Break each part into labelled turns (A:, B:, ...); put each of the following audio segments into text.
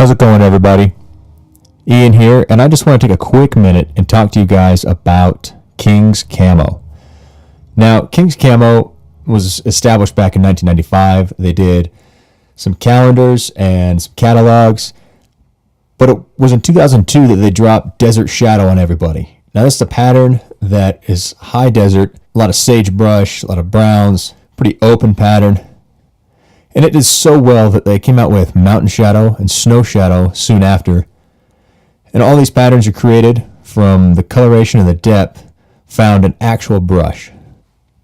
A: How's it going, everybody? Ian here, and I just want to take a quick minute and talk to you guys about Xkg Camo. Now, Xkg Camo was established back in 1995. They did some calendars and some catalogs, but it was in 2002 that they dropped Desert Shadow on everybody. Now, this is a pattern that is high desert, a lot of sagebrush, a lot of browns, pretty open pattern. And it did so well that they came out with Mountain Shadow and Snow Shadow soon after. And all these patterns are created from the coloration and the depth found in actual brush.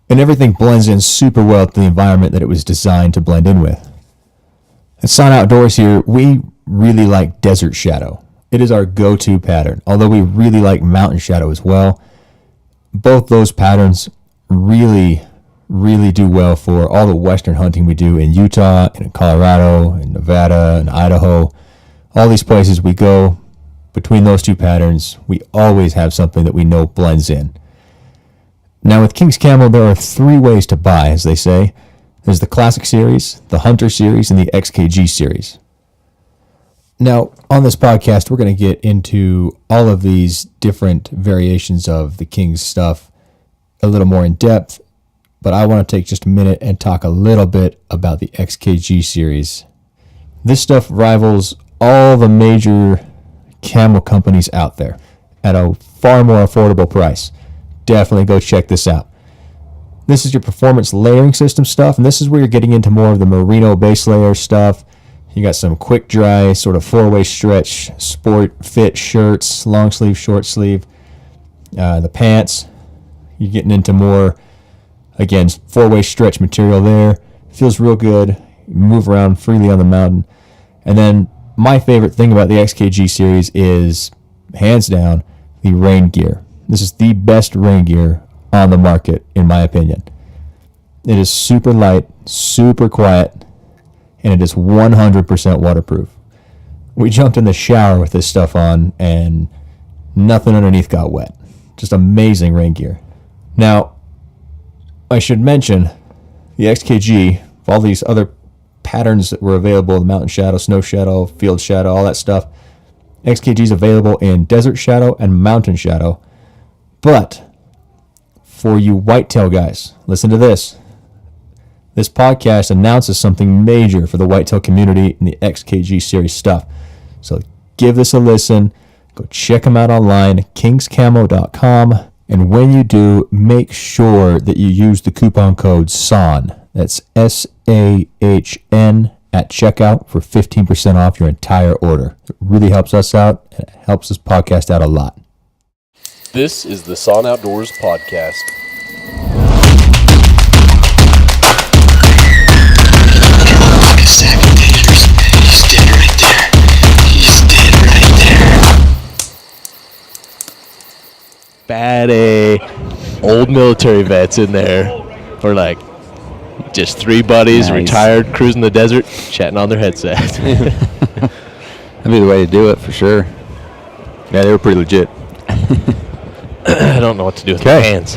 A: And everything blends in super well to the environment that it was designed to blend in with. At Sahn Outdoors here, we really like Desert Shadow. It is our go-to pattern, although we really like Mountain Shadow as well. Both those patterns really do well for all the western hunting we do in Utah and in Colorado and Nevada and Idaho. All these places we go, between those two patterns, we always have something that we know blends in. Now with Xkg Camo, there are three ways to buy, as they say. There's the Classic Series, the Hunter Series, and the Xkg Series. Now, on this podcast, we're going to get into all of these different variations of the Xkg stuff a little more in depth, but I want to take just a minute and talk a little bit about the Xkg Series. This stuff rivals all the major camo companies out there at a far more affordable price. Definitely go check this out. This is your performance layering system stuff, and this is where you're getting into more of the merino base layer stuff. You got some quick dry, sort of four-way stretch, sport fit shirts, long sleeve, short sleeve. The pants, you're getting into more, again, four-way stretch material there. Feels real good. You move around freely on the mountain. And then my favorite thing about the Xkg series is, hands down, the rain gear. This is the best rain gear on the market, in my opinion. It is super light, super quiet, and it is 100% waterproof. We jumped in the shower with this stuff on, and nothing underneath got wet. Just amazing rain gear. Now, I should mention the Xkg, all these other patterns that were available, the Mountain Shadow, Snow Shadow, Field Shadow, all that stuff. Xkg is available in Desert Shadow and Mountain Shadow. But for you whitetail guys, listen to this. This podcast announces something major for the whitetail community in the Xkg series stuff. So give this a listen. Go check them out online, xigscamo.com. And when you do, make sure that you use the coupon code SAHN. That's SAHN at checkout for 15% off your entire order. It really helps us out, and it helps this podcast out a lot.
B: This is the Sahn Outdoors podcast. Bad old military vets in there, or like just three buddies, nice, retired, cruising the desert, chatting on their headset.
C: That'd be the way to do it for sure.
A: Yeah, they were pretty legit.
B: I don't know what to do with my hands.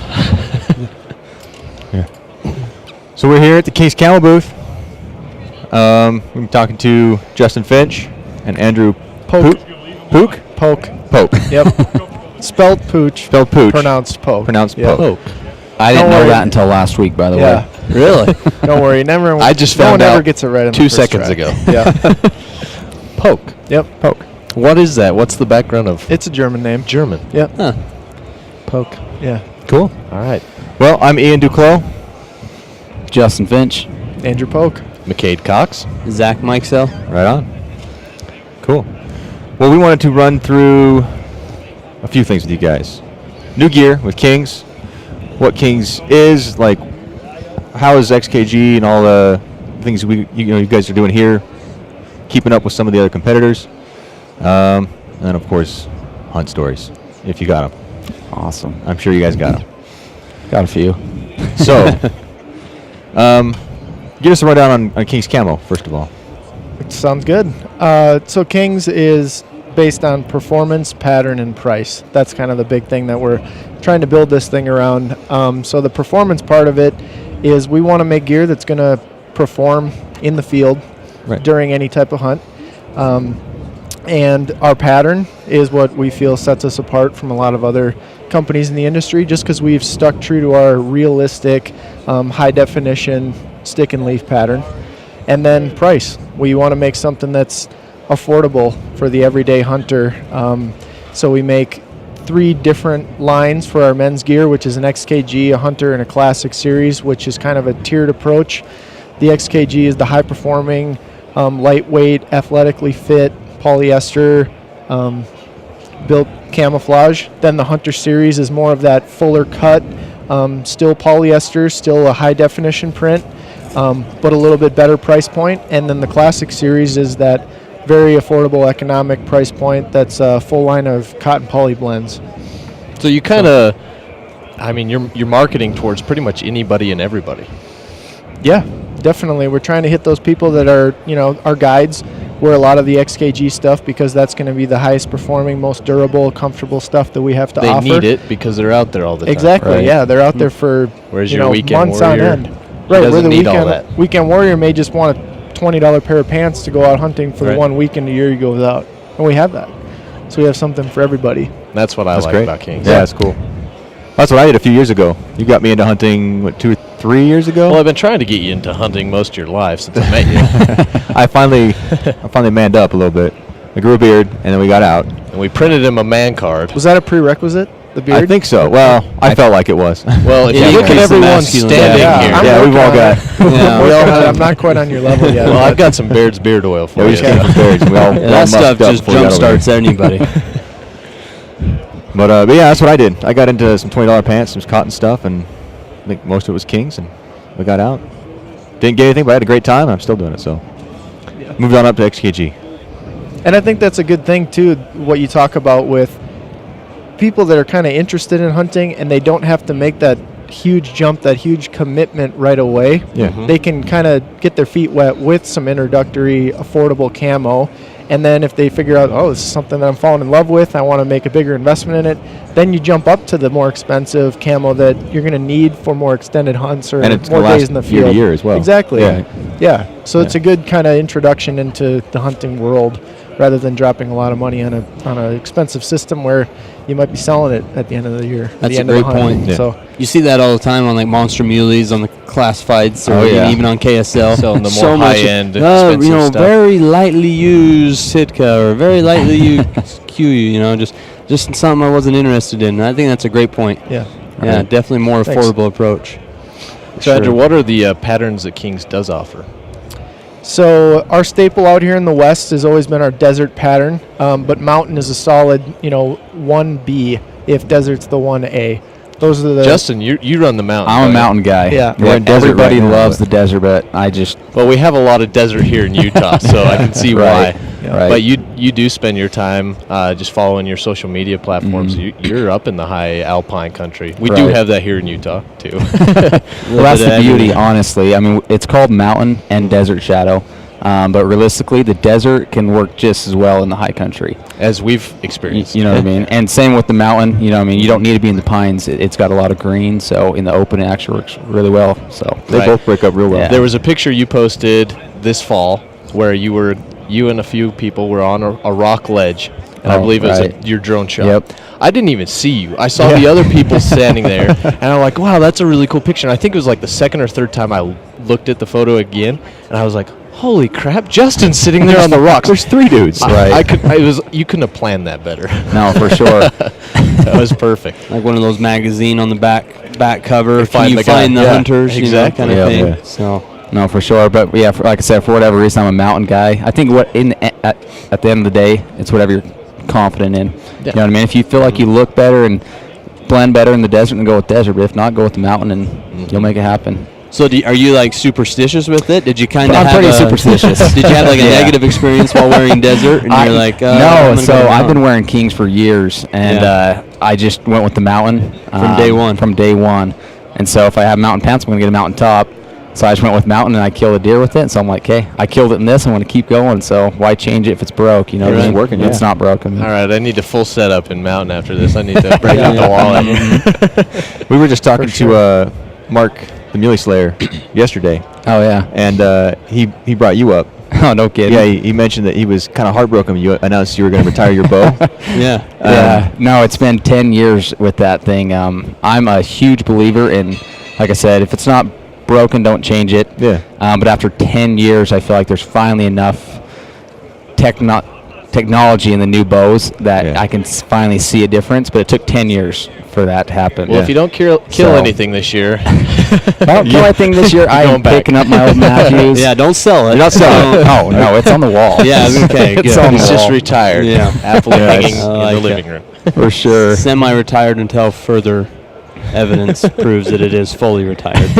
A: Yeah. So we're here at the Xkg Camo booth. We're talking to Justin Finch and Andrew
D: Poke.
A: Poke.
D: Yep. Spelled Pooch. Pronounced Poke.
A: Poke.
C: I didn't know that until last week, by the way.
B: Really?
D: Don't worry.
B: I just found out
D: ever gets it right in
B: 2
D: the first
B: seconds
D: try.
B: ago.
D: Yeah.
B: Poke.
D: Yep.
B: Poke. What is that? What's the background of?
D: It's a German name.
B: German.
D: Yep.
C: Huh.
D: Poke. Yeah.
A: Cool.
B: All right.
A: Well, I'm Ian Duclos.
C: Justin Finch.
D: Andrew Poke.
B: McCade Cox.
C: Zach Mikesell.
A: Right on. Cool. Well, we wanted to run through a few things with you guys. New gear with Xkgs. What Xkgs is, like, how is Xkg and all the things you guys are doing here, keeping up with some of the other competitors, and of course, hunt stories, if you got them.
C: Awesome.
A: I'm sure you guys got them.
C: Got a few.
A: So, give us a rundown on Xkg Camo, first of all.
D: Sounds good. So Xkgs is based on performance, pattern, and price. That's kind of the big thing that we're trying to build this thing around. So the performance part of it is we want to make gear that's going to perform in the field during any type of hunt. And our pattern is what we feel sets us apart from a lot of other companies in the industry, just because we've stuck true to our realistic, high-definition stick and leaf pattern. And then price. We want to make something that's affordable for the everyday hunter. So we make 3 different lines for our men's gear, which is an Xkg, a Hunter, and a Classic Series, which is kind of a tiered approach. The Xkg is the high-performing, lightweight, athletically fit, polyester, built camouflage. Then the Hunter Series is more of that fuller cut, still polyester, still a high-definition print, but a little bit better price point. And then the Classic Series is that very affordable economic price point that's a full line of cotton poly blends.
B: So you kind of, I mean, you're marketing towards pretty much anybody and everybody.
D: Yeah, definitely. We're trying to hit those people that are, our guides. Wear a lot of the Xkg stuff because that's going to be the highest performing, most durable, comfortable stuff that we have to offer.
B: They need it because they're out there all the time.
D: Exactly,
C: right?
D: Yeah. They're out there for
B: Whereas your weekend
D: months
B: warrior,
D: on end.
B: he
D: Right, where
B: doesn't
D: the
B: need all that.
D: weekend warrior may just want a $20 pair of pants to go out hunting for the one weekend a year you go without. And we have that. So we have something for everybody.
B: That's what I like
A: great.
B: about Kings.
A: Yeah, that's cool. That's what I did a few years ago. You got me into hunting, 2 or 3 years ago?
B: Well, I've been trying to get you into hunting most of your life since I met you.
A: I finally manned up a little bit. I grew a beard, and then we got out.
B: And we printed him a man card.
D: Was that a prerequisite, the beard?
A: I think so. Well, I felt like it was.
B: Well, if
C: Yeah,
B: you look at
C: increase the
B: everyone
C: masculine
B: standing
D: Yeah,
B: here.
D: I'm
A: Yeah, we've all
D: working on
A: got.
C: Yeah.
D: We all have- I'm not quite on your level yet.
B: Well, I've
D: but-
B: got some Baird's beard oil for
A: Yeah, we
B: you.
A: just came from beards. And we all, we all
C: That
A: mucked
C: stuff
A: up
C: just
A: before we got over here.
C: jumpstarts anybody.
A: But yeah, that's what I did. I got into some $20 pants, some cotton stuff, and I think most of it was Kings, and we got out. Didn't get anything, but I had a great time. I'm still doing it, so. Moved on up to XKG.
D: And I think that's a good thing, too, what you talk about with people that are kind of interested in hunting and they don't have to make that huge jump, that huge commitment right away.
A: Yeah.
B: Mhm.
D: They can kind of get their feet wet with some introductory, affordable camo. And then if they figure out, oh, this is something that I'm falling in love with, I want to make a bigger investment in it, then you jump up to the more expensive camo that you're going to need for more extended hunts or
A: And it's
D: more
A: gonna
D: days
A: last
D: in the
A: year
D: field.
A: to year as well.
D: Exactly.
A: Yeah.
D: Yeah. So it's
A: Yeah.
D: a good kind of introduction into the hunting world rather than dropping a lot of money on an expensive system where you might be selling it at the end of the year.
C: That's
D: the
C: a
D: end of the
C: great
D: hunt.
C: point.
A: Yeah.
D: So
C: You see that all the time on like Monster Muleys on the classifieds, or
A: Oh, yeah.
C: even on KSL.
B: Selling the more
C: So much,
B: high-end, expensive stuff.
C: very lightly used Sitka or very lightly used QU. Just something I wasn't interested in. And I think that's a great point.
D: yeah.
C: Yeah, definitely more
D: Thanks.
C: affordable approach.
B: So, Andrew, what are the patterns that Kings does offer?
D: So our staple out here in the West has always been our desert pattern, but mountain is a solid, 1B if desert's the 1A. Those are the
B: Justin, you run the mountain.
C: I'm
B: don't
C: a
B: you?
C: mountain guy.
D: Yeah.
A: We're in desert
C: Everybody
A: right now,
C: loves
A: but-
C: the desert, but I just
B: Well, we have a lot of desert here in Utah, so I can see
C: Right.
B: why.
D: Yeah.
C: Right.
B: But you do spend your time just following your social media platforms. You're up in the high alpine country. We do
C: Right.
B: have that here in Utah too.
C: Well, that's the beauty, honestly. I mean, it's called mountain and desert shadow, but realistically, the desert can work just as well in the high country.
B: As we've
C: You,
B: experienced.
C: you know what I mean? And same with the mountain. You don't need to be in the pines. It's got a lot of green, so in the open, it actually works really well. So
A: They
B: Right.
A: both break up real well.
C: Yeah.
B: There was a picture you posted this fall where you and a few people were on a rock ledge, and I
C: Oh,
B: believe it was
C: right.
B: your drone shot.
C: Yep.
B: I didn't even see you. I saw the other people standing there, and I'm like, wow, that's a really cool picture. And I think it was like the second or third time I looked at the photo again, and I was like, holy crap, Justin's sitting there on the rocks.
A: There's 3 dudes.
B: I you couldn't have planned that better.
C: No, for sure.
B: That was perfect.
C: Like one of those magazine on the back cover.
B: find
C: Can
B: the
C: you
B: guy.
C: find the
B: Yeah,
C: hunters?
B: exactly.
C: Kind of
A: Yeah,
C: thing.
A: yeah.
C: So no, for sure. But yeah, like I said, for whatever reason, I'm a mountain guy. I think at the end of the day, it's whatever you're confident in. You know what I mean? If you feel like you look better and blend better in the desert, then go with desert. But if not, go with the mountain, and you'll make it happen.
E: So are you like superstitious with it? Did you kind of
C: I'm
E: have
C: pretty
E: a,
C: superstitious.
E: Did you have like a
C: Yeah.
E: negative experience while wearing desert? And you're like,
C: no.
E: I'm gonna
C: So
E: go
C: I've
E: mountain?
C: been wearing Kings for years, and I just went with the mountain
E: From day one.
C: From day one, and so if I have mountain pants, I'm gonna get a mountain top. So I just went with mountain, and I killed a deer with it. So I'm like, hey, I killed it in this. I want to keep going. So why change it if it's broke? You know,
A: It's
C: It's
A: working,
C: It's
A: yeah.
C: not broken.
B: All right, I need a full setup in mountain after this. I need to break out the wallet.
A: We were just talking
D: For
A: to Mark, the Muley Slayer, yesterday,
C: Oh yeah.
A: and he brought you up
C: Oh, no kidding.
A: Yeah, he mentioned that he was kind of heartbroken when you announced you were going to retire your bow.
E: Yeah.
C: Yeah. No, it's been 10 years with that thing. I'm a huge believer in, like I said, if it's not broken, don't change it.
A: Yeah.
C: But after 10 years, I feel like there's finally enough technology in the new bows that I can finally see a difference. But it took 10 years for that to happen.
B: Well, if you don't kill anything this year,
C: if I don't kill anything this year, I am picking up my old Matthews.
E: Yeah, don't sell it.
C: You're not selling it. Oh, no, it's on the wall.
E: Yeah, okay,
C: It's
E: good.
C: on the
B: he's just
C: wall.
B: retired.
E: Yeah.
B: Apple hanging
E: I
B: in
E: like
B: the
E: it.
B: living room.
C: For sure.
E: Semi-retired until further evidence proves that it is fully retired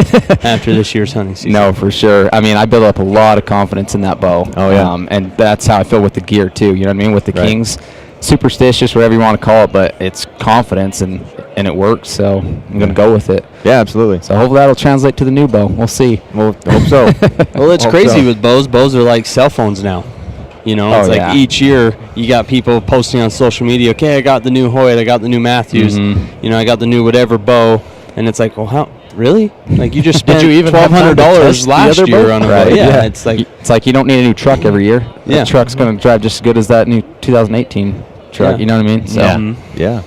E: after this year's hunting season.
C: No, for sure. I mean, I built up a lot of confidence in that bow.
A: Oh, yeah.
C: And that's how I feel with the gear, too. You know what I mean? With the
A: Right.
C: Kings, superstitious, whatever you want to call it, but it's confidence, and it works, so I'm going to go with it.
A: Yeah, absolutely.
C: So hopefully that'll translate to the new bow. We'll see.
A: Well, I hope so.
E: Well, it's
A: Hope
E: crazy
A: so.
E: with bows. Bows are like cell phones now. You know, it's
C: Oh,
E: like
C: yeah.
E: each year you got people posting on social media, okay, I got the new Hoyt, I got the new Matthews,
C: Mhm.
E: you know, I got the new whatever bow. And it's like, well, how? Really? Like, you just spent
B: you even have time to
E: $1,200
B: test the
E: last
B: other
E: year
B: bow?
E: on a
C: Right,
E: bow. Yeah,
C: yeah.
E: it's like,
C: It's like you don't need a new truck every year.
E: Yeah.
C: The truck's going to drive just as good as that new 2018 truck.
E: Yeah.
C: You know what I mean? So,
B: Yeah.
E: mhm.
A: Yeah.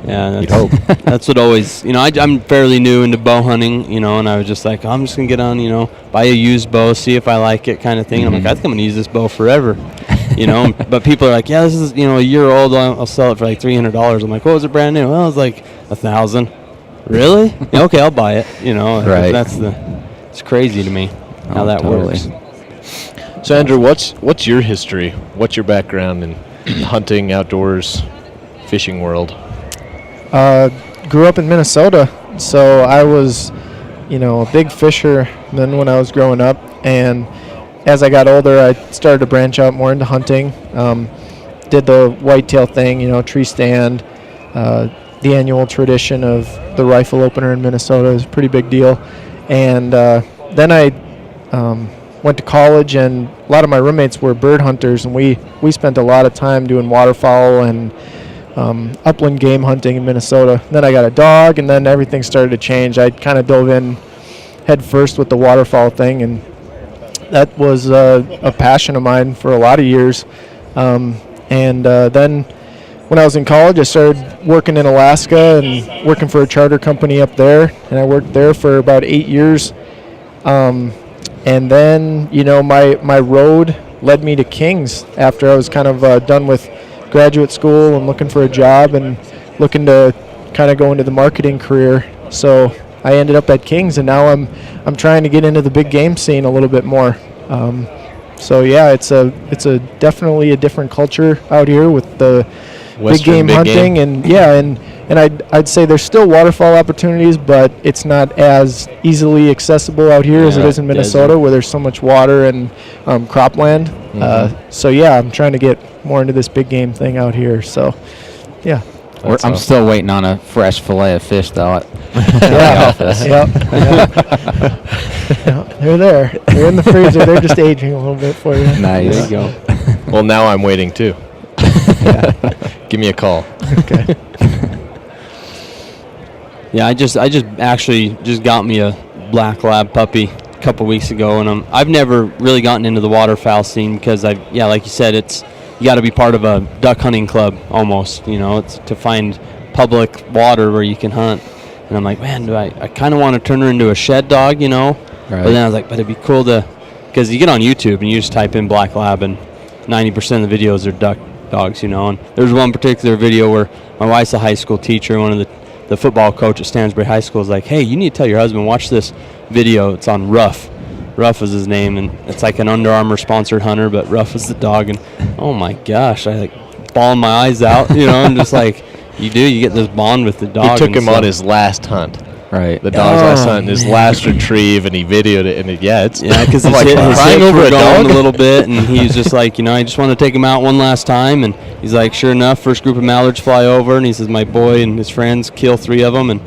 E: Yeah,
A: You'd
E: that's,
A: hope.
E: that's what always, you know, I'm fairly new into bow hunting, you know, and I was just like, I'm just going to get on, you know, buy a used bow, see if I like it kind of thing. And I'm like, I think I'm going to use this bow forever, you know. But people are like, yeah, this is, you know, a year old. I'll sell it for like $300. I'm like, what was it brand new? Well, it was like $1,000. Really? Yeah, okay, I'll buy it, you know.
C: Right.
E: It's crazy to me how
C: Oh,
E: that
C: totally.
E: works.
B: So, Andrew, what's your history? What's your background in hunting, outdoors, fishing world?
D: Grew up in Minnesota, so I was, a big fisherman when I was growing up, and as I got older, I started to branch out more into hunting. Did the whitetail thing, tree stand. The annual tradition of the rifle opener in Minnesota is a pretty big deal. And then I went to college, and a lot of my roommates were bird hunters, and we spent a lot of time doing waterfowl and upland game hunting in Minnesota. Then I got a dog, and then everything started to change. I kind of dove in head first with the waterfowl thing, and that was a passion of mine for a lot of years. Then when I was in college, I started working in Alaska and working for a charter company up there, and I worked there for about 8 years. And then, my road led me to Kings after I was kind of done with graduate school and looking for a job and looking to kind of go into the marketing career. So I ended up at Kings, and now I'm trying to get into the big game scene a little bit more. So yeah, it's a definitely a different culture out here with the big game hunting, and yeah, and I'd say there's still waterfowl opportunities, but it's not as easily accessible out here as it is in Minnesota, where there's so much water and cropland. So yeah, I'm trying to get more into this big game thing out here. So yeah.
C: I'm still waiting on a fresh fillet of fish, though, at the
D: Yeah.
C: office.
D: Yeah, they're there. They're in the freezer. They're just aging a little bit for you.
C: Nice.
E: There you go.
B: Well, now I'm waiting too. Give me a call.
D: Okay.
E: Yeah, I just actually just got me a black lab puppy a couple weeks ago, and I've never really gotten into the waterfowl scene because like you said, you got to be part of a duck hunting club almost. It's to find public water where you can hunt. And I'm like, man, I kind of want to turn her into a shed dog, Right. But then I was like, but it'd be cool to, because you get on YouTube and you just type in black lab, and 90% of the videos are duck dogs, And there's one particular video where my wife's a high school teacher, and one of the football coach at Stansbury High School is like, hey, you need to tell your husband, watch this video. It's on Ruff. Ruff is his name, and it's like an Under Armour sponsored hunter, but Ruff is the dog. And oh my gosh, I like bawling my eyes out, and just like you get this bond with the dog.
B: He took him on his last hunt.
C: Right.
B: The dog's last hunt, his last retrieve, and he videoed it. And
E: because his
B: like
E: hips
B: crying
E: were
B: over a
E: going
B: dog
E: a little bit, and he's just like, I just want to take him out one last time. And he's like, sure enough, first group of mallards fly over, and he says, my boy and his friends kill 3 of them, and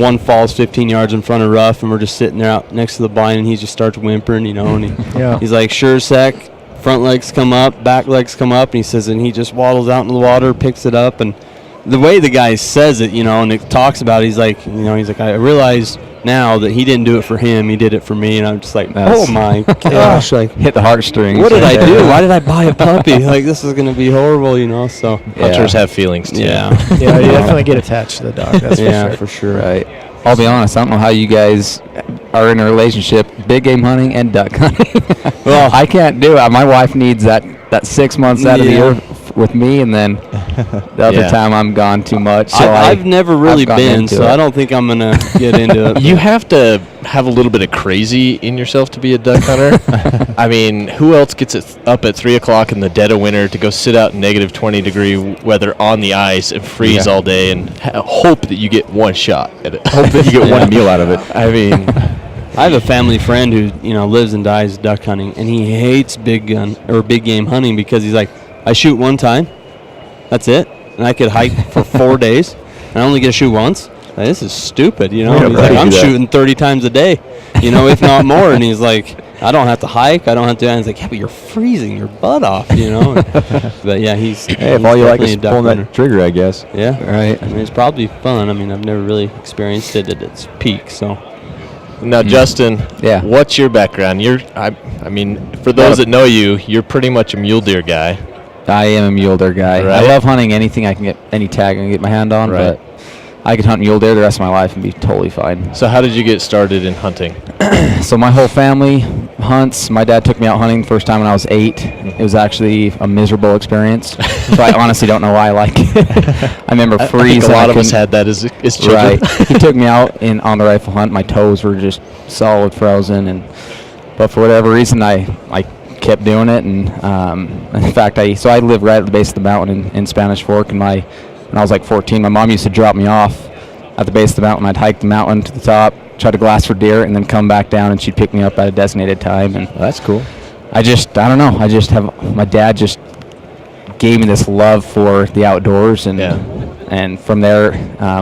E: one falls 15 yards in front of Ruff, and we're just sitting there out next to the blind, and he just starts whimpering, and he's like, sure as heck, front legs come up, back legs come up, and he says, and he just waddles out into the water, picks it up, and the way the guy says it, and it talks about it, he's like, I realized now that he didn't do it for him, he did it for me, and I'm just like,
C: That's-
E: oh my gosh, like,
C: Hit the heartstrings.
E: what did I
C: right
E: do?
C: there.
E: Why did I buy a puppy? Like, this is gonna be horrible, So
B: Hunters have feelings too.
E: yeah,
D: Yeah, you definitely get attached to the dog. That's
E: yeah,
D: for sure.
E: for sure.
C: Right. I'll be honest, I don't know how you guys are in a relationship, big game hunting and duck hunting. Well, I can't do it. My wife needs that 6 months out of the year with me, and then the other
B: Yeah.
C: time I'm gone too much. So
E: I've never really
C: gotten
E: been,
C: into
E: so
C: it.
E: I don't think I'm gonna get into it.
B: You have to have a little bit of crazy in yourself to be a duck hunter. I mean, who else gets up at 3 o'clock in the dead of winter to go sit out in negative 20-degree weather on the ice and freeze all day and hope that you get one shot at it?
A: Hope that you get one meal out of it.
B: I mean,
E: I have a family friend who lives and dies duck hunting, and he hates big game hunting because he's like, I shoot one time, that's it, and I could hike for 4 days, and I only get to shoot once. Like, this is stupid, He's
A: right.
E: like, I'm
A: Do that.
E: shooting 30 times a day, if not more. And he's like, I don't have to hike, I don't have to. And he's like, yeah, but you're freezing your butt off, But yeah, he's
A: Hey, if all you like
E: definitely
A: is
E: a duck
A: pulling
E: hunter.
A: that trigger, I guess.
E: Yeah,
C: Right.
E: I mean, it's probably fun. I mean, I've never really experienced it at its peak, so.
B: now Justin,
C: Yeah.
B: what's your background? I mean, for those that know you, you're pretty much a mule deer guy.
C: I am a mule deer guy.
B: Right.
C: I love hunting anything I can get, any tag I can get my hand on,
B: Right.
C: but I could hunt mule deer the rest of my life and be totally fine.
B: So how did you get started in hunting?
C: So my whole family hunts. My dad took me out hunting the first time when I was 8. It was actually a miserable experience. So I honestly don't know why I like it. I remember
B: I
C: freezing.
B: think a lot
C: I
B: of us
C: couldn't-
B: had that as children.
C: Right. He took me out on the rifle hunt. My toes were just solid frozen, but for whatever reason, I kept doing it. And in fact, I live right at the base of the mountain in Spanish Fork. And when I was like 14, my mom used to drop me off at the base of the mountain. I'd hike the mountain to the top, try to glass for deer, and then come back down, and she'd pick me up at a designated time. And
A: That's cool.
C: I don't know. I just have, my dad just gave me this love for the outdoors, and from there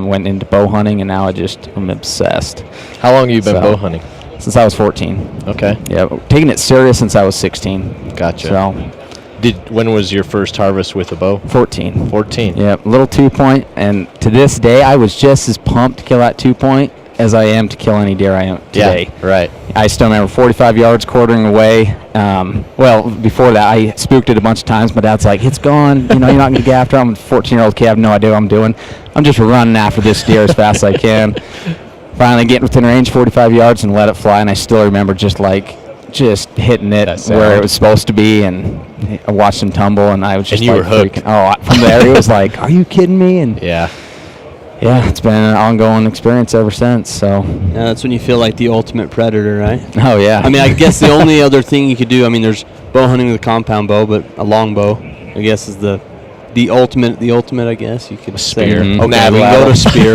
C: went into bow hunting, and now I'm obsessed.
B: How long have you been
C: So-
B: bow hunting?
C: Since I was 14.
B: Okay,
C: Yeah, taking it serious since I was 16.
B: gotcha.
C: So,
B: When was your first harvest with a bow?
C: 14.
B: 14.
C: Yeah, little 2-point, and to this day, I was just as pumped to kill that 2-point as I am to kill any deer I am today.
B: Yeah, right.
C: I still remember 45 yards quartering away. Well, before that, I spooked it a bunch of times. My dad's like, it's gone. You're not going to get after it. I'm a 14-year-old kid. I have no idea what I'm doing. I'm just running after this deer as fast as I can. Finally getting within range, 45 yards, and let it fly. And I still remember just hitting it
A: That
C: where
A: sound.
C: it was supposed to be. And I watched him tumble, and I was just
B: And you
C: like
B: were hooked.
C: freaking. From there, he was like, are you kidding me? And
B: Yeah.
C: yeah, it's been an ongoing experience ever since. So,
E: Yeah, that's when you feel like the ultimate predator, right?
C: oh yeah.
E: I mean, I guess the only other thing you could do, I mean, there's bow hunting with a compound bow, but a long bow, I guess, is the ultimate, I guess you could
B: Spear.
E: say.
C: Mhm.
E: Okay,
B: Nav
E: we can go
B: ladder.
E: to spear.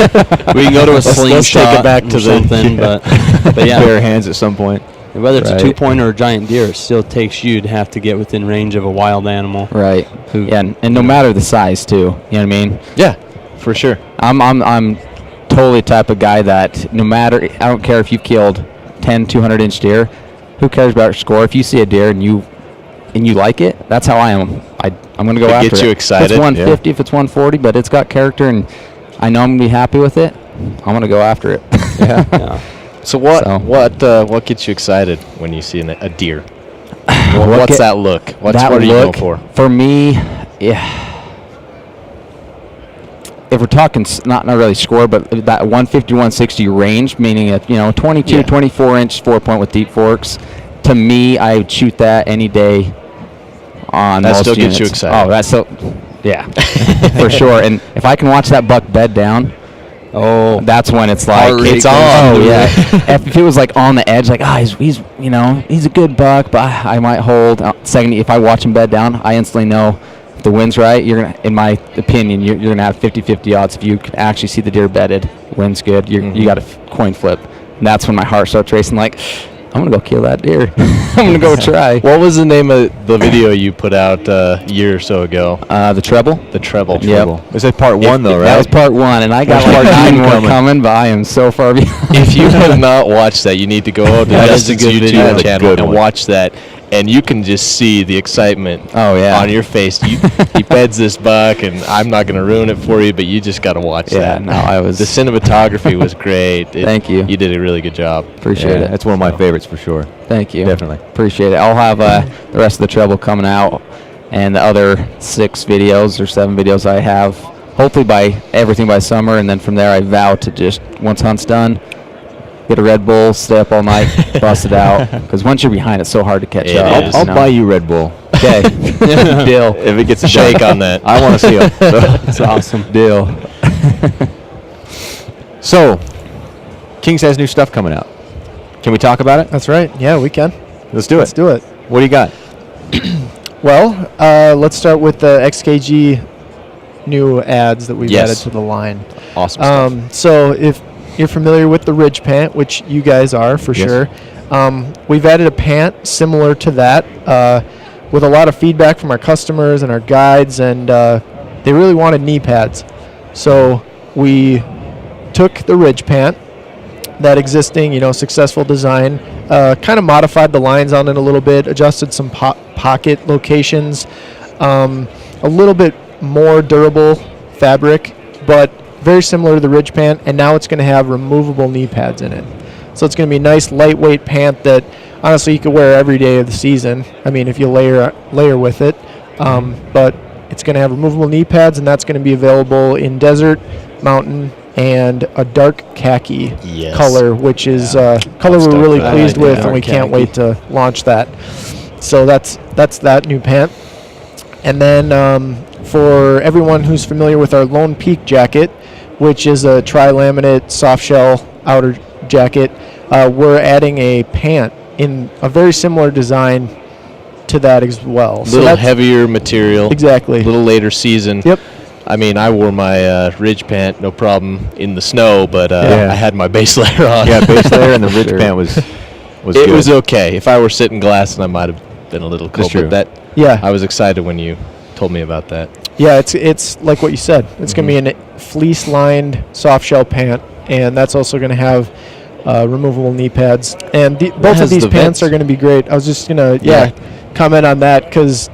E: We can go to a
B: Let's
E: slingshot
B: take it back
E: or
B: to the-
E: something, but yeah,
A: Bare hands at some point.
E: whether it's
C: Right.
E: a 2-point or a giant deer, it still takes you to have to get within range of a wild animal.
C: Right.
E: Who-
C: Yeah, and no matter the size too. You know what I mean?
B: Yeah, for sure.
C: I'm totally the type of guy that no matter, I don't care if you've killed 10 200-inch deer, who cares about your score? If you see a deer and you like it, that's how I am. I'm going to go
B: It
C: after
B: gets
C: it.
B: you
C: If
B: excited,
C: it's 150, if it's 140, but it's got character and I know I'm going to be happy with it, I'm going to go after it. Yeah.
E: Yeah.
B: So
C: So-
B: what gets you excited when you see a deer?
C: What
B: What's
C: get-
B: that look? What
C: that
B: are you going
C: look,
B: for?
C: For me, yeah. If we're talking not really score, but that 150 160 range, meaning a 22
B: Yeah.
C: 24-inch 4-point with deep forks, to me, I would shoot that any day. On
B: That
C: most
B: still gets
C: units.
B: you excited.
C: Oh, that's so, yeah, for sure. And if I can watch that buck bed down, that's when it's like
E: Heart rate
C: it's
E: goes
C: on. Oh
E: through.
C: yeah. If it was like on the edge, like he's a good buck, but I might hold. Second, if I watch him bed down, I instantly know if the wind's right. You're gonna, in my opinion, you're gonna have 50-50 odds if you can actually see the deer bedded. Wind's good. You got a coin flip. And that's when my heart starts racing. Like I'm gonna go kill that deer. I'm gonna go try.
B: What was the name of the video you put out a year or so ago?
C: The treble.
B: The Treble.
C: Yep.
A: Is that part one though, right?
C: That was part one, and I got
A: There's
C: like
A: part
C: 9
A: two
C: more
A: coming.
C: coming, but I am so far behind.
B: If you have not watched that, you need to go to
E: That is a
B: Justin's
E: good
B: YouTube
E: video.
A: That's a
B: channel
A: good
B: and
A: one.
B: watch that. and you can just see the excitement on your face. He beds this buck, and I'm not going to ruin it for you, but you just got to watch that.
C: No,
B: the cinematography was great.
C: Thank you.
B: You did a really good job.
C: Appreciate it.
A: That's one of my favorites for sure.
C: Thank you.
A: Definitely.
C: Appreciate it. I'll have the rest of the Treble coming out, and the other 6 videos or 7 videos I have, hopefully everything by summer, and then from there I vow to just, once hunt's done, get a Red Bull, stay up all night, bust it out. Because once you're behind, it's so hard to catch up.
A: I'll buy you Red Bull.
C: Okay. Deal.
A: If it gets a
B: Shake on that.
A: I want to see it.
C: That's awesome. Deal.
A: So, Kings has new stuff coming out. Can we talk about it?
D: That's right. Yeah, we can.
A: Let's do it.
D: Let's do it.
A: What do you got?
D: Well, let's start with the Xkg new ads that we've
A: Yes.
D: added to the line.
A: Awesome stuff.
D: So if you're familiar with the Ridge Pant, which you guys are for
A: Yes.
D: sure, we've added a pant similar to that with a lot of feedback from our customers and our guides, and they really wanted knee pads. So we took the Ridge Pant, that existing, successful design, kind of modified the lines on it a little bit, adjusted some pocket locations, a little bit more durable fabric, but very similar to the Ridge Pant, and now it's going to have removable knee pads in it. So it's going to be a nice lightweight pant that honestly you could wear every day of the season. I mean, if you layer with it, but it's going to have removable knee pads, and that's going to be available in desert, mountain, and a dark khaki color, which is color we're really pleased with, and we can't wait to launch that. So that's that new pant. And then for everyone who's familiar with our Lone Peak jacket, which is a tri-laminate soft shell outer jacket, we're adding a pant in a very similar design to that as well.
B: A little heavier material.
D: Exactly.
B: A little later season.
D: Yep.
B: I mean, I wore my Ridge Pant, no problem, in the snow, but I had my base layer on.
A: Yeah, base layer and the Ridge Pant was
B: It
A: good.
B: was okay. If I were sitting glass, I might have been a little cold.
A: That's true.
B: But I was excited when you told me about that.
D: Yeah, it's like what you said. It's going to be a fleece-lined soft shell pant, and that's also going to have removable knee pads. And both of these pants are going to be great. I was just going to comment on that because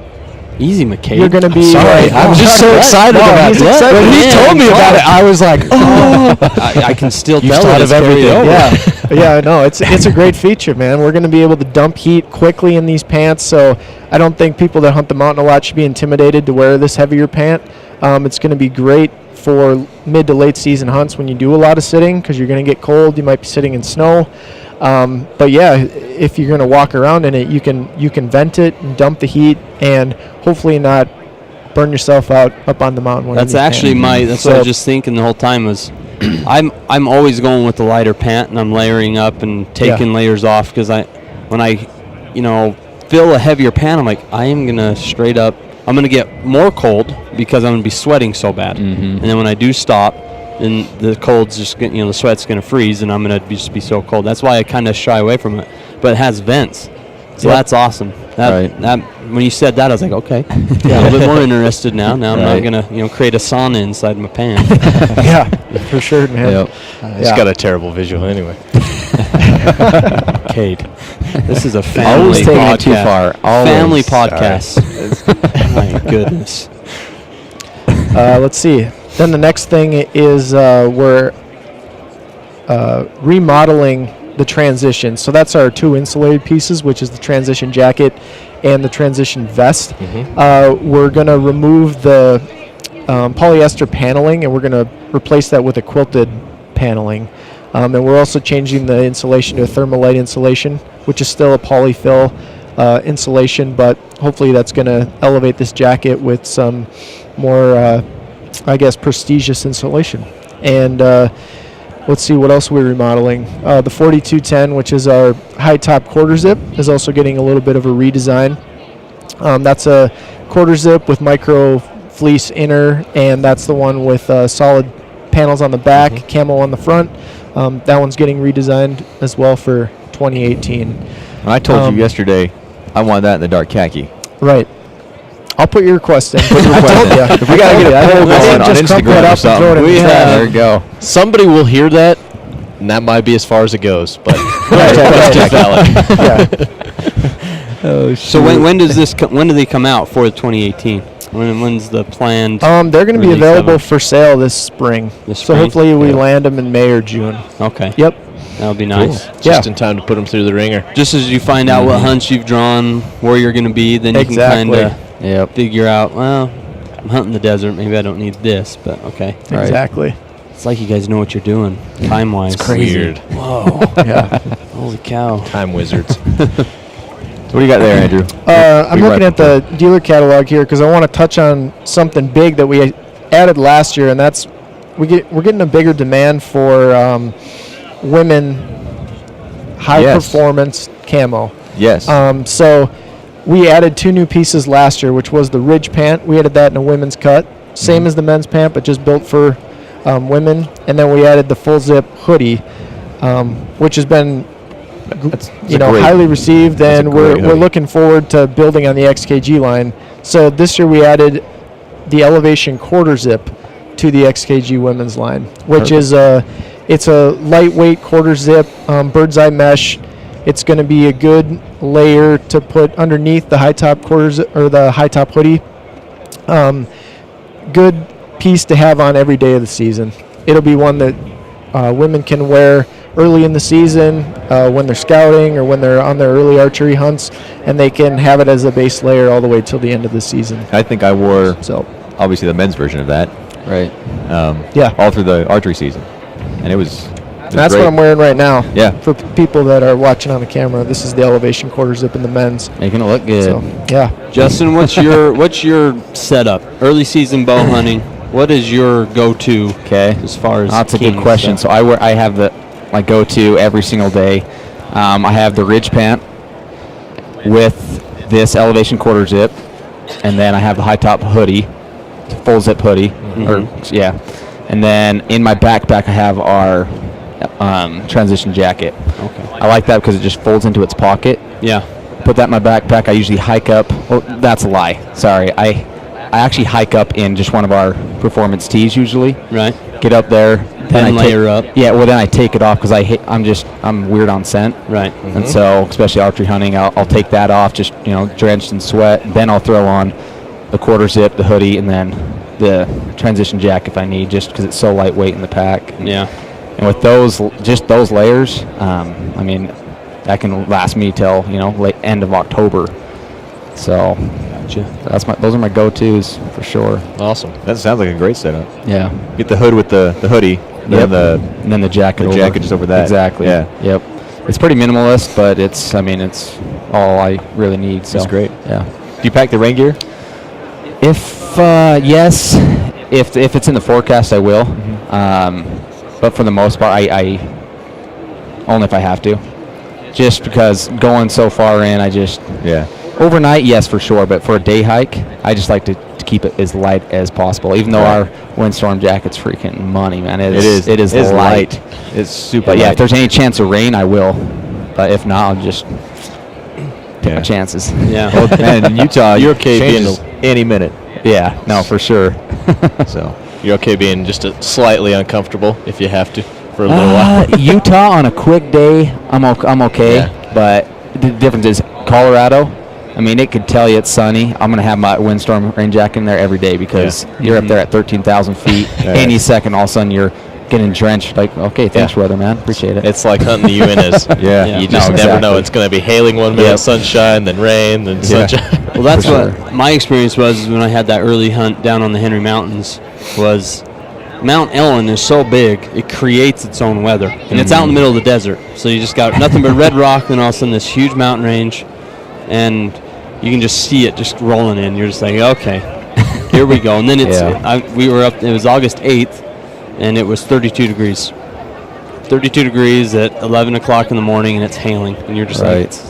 E: Easy, McCabe.
D: you're going to be.
B: Sorry, I'm just so excited about it. When he told me about it, I was like, oh.
E: I can still
B: You've
E: tell
B: thought
E: it's
B: of everything.
E: carried over.
D: Yeah, no, it's a great feature, man. We're going to be able to dump heat quickly in these pants, so I don't think people that hunt the mountain a lot should be intimidated to wear this heavier pant. It's going to be great for mid to late season hunts when you do a lot of sitting because you're going to get cold. You might be sitting in snow. But yeah, if you're going to walk around in it, you can vent it and dump the heat and hopefully not burn yourself out up on the mountain.
E: That's actually that's what I was just thinking the whole time was I'm always going with the lighter pant, and I'm layering up and taking layers off because when I fill a heavier pant, I'm like, I am going to straight up, I'm going to get more cold because I'm going to be sweating so bad.
C: Mm-hmm.
E: And then when I do stop, and the cold's just the sweat's going to freeze, and I'm going to just be so cold. That's why I kind of shy away from it. But it has vents, so that's awesome. That when you said that, I was like, okay, a little bit more interested now. Now I'm not going to create a sauna inside my pants.
D: Yeah, for sure, man.
C: Yep.
B: It's got a terrible visual anyway.
E: Kate, this is a family
C: Always taking
E: podcast.
C: it too far. Always.
E: Family podcast. My goodness.
D: Let's see. Then the next thing is we're remodeling the transition. So that's our 2 insulated pieces, which is the transition jacket and the transition vest. We're going to remove the polyester paneling, and we're going to replace that with a quilted paneling. And we're also changing the insulation to a Thermalite insulation, which is still a polyfill insulation, but hopefully that's going to elevate this jacket with some more prestigious insulation. And let's see what else we're remodeling. The 4210, which is our high top quarter zip, is also getting a little bit of a redesign. That's a quarter zip with micro fleece inner, and that's the one with solid panels on the back, camo on the front. That one's getting redesigned as well for 2018.
A: I told you yesterday I wanted that in the dark khaki.
D: Right. I'll put your request in.
A: If we got to get a poll going on Instagram or something. There we go.
B: Somebody will hear that, and that might be as far as it goes. But question valid.
C: Oh,
E: So when does this when do they come out for the 2018? When's the planned?
D: They're going to be
E: release of
D: available
E: them?
D: for sale this spring.
E: This
D: So
E: spring?
D: hopefully we
C: Yeah.
D: land them in May or June.
E: Okay.
D: Yep.
E: That would be nice.
B: Just in time to put them through the ringer.
E: Just as you find out what hunts you've drawn, where you're going to be, then you
D: Exactly.
E: can kind of figure out, well, I'm hunting the desert. Maybe I don't need this, but okay.
C: Right.
D: Exactly.
E: It's like you guys know what you're doing time-wise.
B: It's weird.
E: Whoa.
D: Yeah.
E: Holy cow.
B: Time wizards.
C: So what do you got there, Andrew?
D: I'm
C: Big
D: looking
C: rifle
D: at the dealer catalog here because I want to touch on something big that we added last year, and that's we're getting a bigger demand for women high performance camo.
C: Yes.
D: So we added 2 new pieces last year, which was the Ridge Pant. We added that in a women's cut, same as the men's pant, but just built for women. And then we added the full zip hoodie, which has been highly received, and we're looking forward to building on the XKG line. So this year we added the Elevation quarter zip to the XKG women's line, which is it's a lightweight quarter zip, bird's eye mesh. It's going to be a good layer to put underneath the high top quarters or the high top hoodie. Good piece to have on every day of the season. It'll be one that women can wear early in the season when they're scouting or when they're on their early archery hunts, and they can have it as a base layer all the way till the end of the season.
F: I think I wore
A: obviously the men's version of that.
C: Right.
A: All through the archery season, and it was
D: That's
A: great.
D: what I'm wearing right now.
A: Yeah.
D: For people that are watching on the camera, this is the Elevation quarter zip in the men's.
C: Making it look good.
D: So, yeah.
E: Justin, what's your setup? Early season bow hunting. What is your go-to?
C: Okay.
E: As far as
C: That's a good
E: king
C: question.
E: stuff?
C: So I have my go-to every single day. I have the Ridge Pant with this Elevation quarter zip, and then I have the high top hoodie, full zip hoodie, and then in my backpack I have our transition jacket.
E: Okay.
C: I like that because it just folds into its pocket.
E: Yeah.
C: Put that in my backpack. I usually hike up. Oh, that's a lie. Sorry. I actually hike up in just one of our performance tees usually.
E: Right.
C: Get up there.
E: Then layer up.
C: Yeah. Well, then I take it off because I'm weird on scent.
E: Right.
C: And so, especially archery hunting, I'll take that off, just drenched in sweat. Then I'll throw on the quarter zip, the hoodie, and then the transition jacket if I need, just because it's so lightweight in the pack.
E: Yeah.
C: And with those layers, that can last me till late end of October. So
E: Gotcha.
C: those are my go-tos for sure.
B: Awesome.
A: That sounds like a great setup.
C: Yeah.
A: Get the hood with the hoodie, and
C: Yep.
A: then
C: And then the jacket.
A: the jacket just over that.
C: Exactly.
A: Yeah.
C: Yep. It's pretty minimalist, but it's all I really need. So
A: That's great.
C: Yeah.
A: Do you pack the rain gear?
C: If yes, if it's in the forecast, I will. But for the most part, I only if I have to. Just because going so far in, overnight, yes, for sure. But for a day hike, I just like to keep it as light as possible. Even though our windstorm jacket's freaking money, man. It is light.
A: It's super
C: But
A: light.
C: yeah, if there's any chance of rain, I will. But if not, I'll just take my chances.
E: Yeah.
A: Well, man, in Utah,
B: You're okay being
A: changes any minute.
C: Yeah, no, for sure.
A: So
B: You're okay being just slightly uncomfortable if you have to for a little while.
C: Utah on a quick day, I'm okay.
B: Yeah.
C: But the difference is Colorado. I mean, it could tell you it's sunny. I'm gonna have my windstorm rain jacket in there every day because you're up there at 13,000 feet. Any second, all of a sudden you're getting drenched. Like, okay, thanks, weatherman. Appreciate it.
B: It's like hunting the UNS.
A: Yeah.
B: You just never know.
C: exactly.
B: It's going to be hailing one minute,
C: Yep.
B: sunshine, then rain, then sunshine.
E: Well, that's
C: For
E: what my experience was when I had that early hunt down on the Henry Mountains. Was Mount Ellen is so big, it creates its own weather, and it's out in the middle of the desert. So you just got nothing but red rock, and all of a sudden this huge mountain range, and you can just see it just rolling in. You're just like, okay, here we go. And then we were up. It was August 8th, and it was 32 degrees. 32 degrees at 11 o'clock in the morning, and it's hailing, and you're just like, it's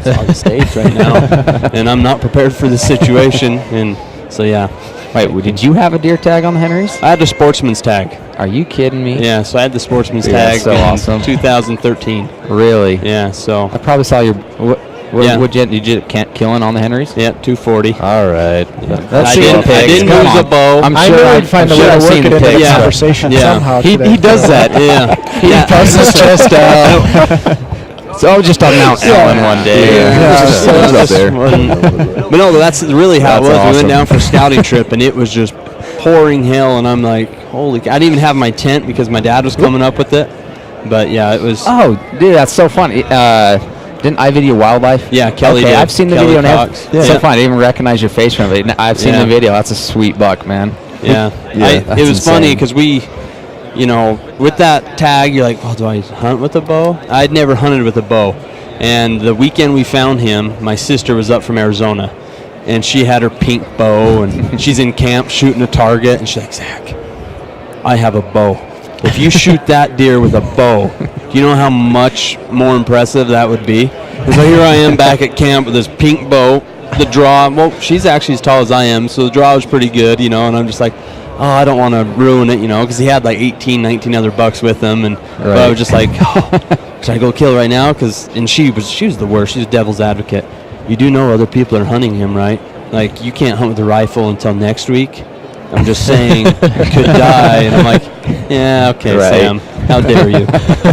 E: August 8th right now, and I'm not prepared for this situation, and so yeah.
C: Wait, did you have a deer tag on the Henrys?
E: I had the Sportsman's tag.
C: Are you kidding me?
E: Yeah, so I had the Sportsman's
C: Yeah,
E: tag
C: so
E: in
C: awesome.
E: 2013.
C: Really?
E: Yeah, so
C: I probably saw your.
E: Yeah.
C: Did you killing on the Henrys?
E: yeah, 240.
C: All right.
E: I didn't
C: Come
E: use
C: on.
E: a bow.
D: I knew I'd find a way to work it into the
E: Yeah.
D: conversation
E: Yeah.
D: somehow
E: He
D: today.
E: does that. Yeah.
C: He puffs his chest out. So just on Mount Allen one day.
E: Yeah,
C: Up there.
E: But no, that's really how it was.
C: That's
E: We
C: awesome.
E: went down for a scouting trip, and it was just pouring hail, and I'm like, holy! I didn't even have my tent because my dad was coming up with it. But yeah, it was.
C: Oh, dude, that's so funny. Didn't I video wildlife?
E: Yeah, Kelly
C: Okay,
E: did.
C: I've seen the
E: Kelly
C: video.
E: Cox.
C: And so fun. I didn't even recognize your face from it. I've seen the video. That's a sweet buck, man.
E: Yeah,
C: Yeah,
E: it was funny
C: insane.
E: because we, with that tag, you're like, well, do I hunt with a bow? I'd never hunted with a bow. And the weekend we found him, my sister was up from Arizona, and she had her pink bow, and she's in camp shooting a target, and she's like, Zach, I have a bow. If you shoot that deer with a bow, do you know how much more impressive that would be? And so here I am back at camp with this pink bow. The draw, well, she's actually as tall as I am, so the draw was pretty good, and I'm just like, oh, I don't want to ruin it, because he had like 18, 19 other bucks with him, and but I was just like, oh, should I go kill right now? And she was the worst. She was devil's advocate. You do know other people are hunting him, right? Like, you can't hunt with a rifle until next week. I'm just saying, you could die. And I'm like, yeah, okay,
C: Right.
E: Sam, how dare you?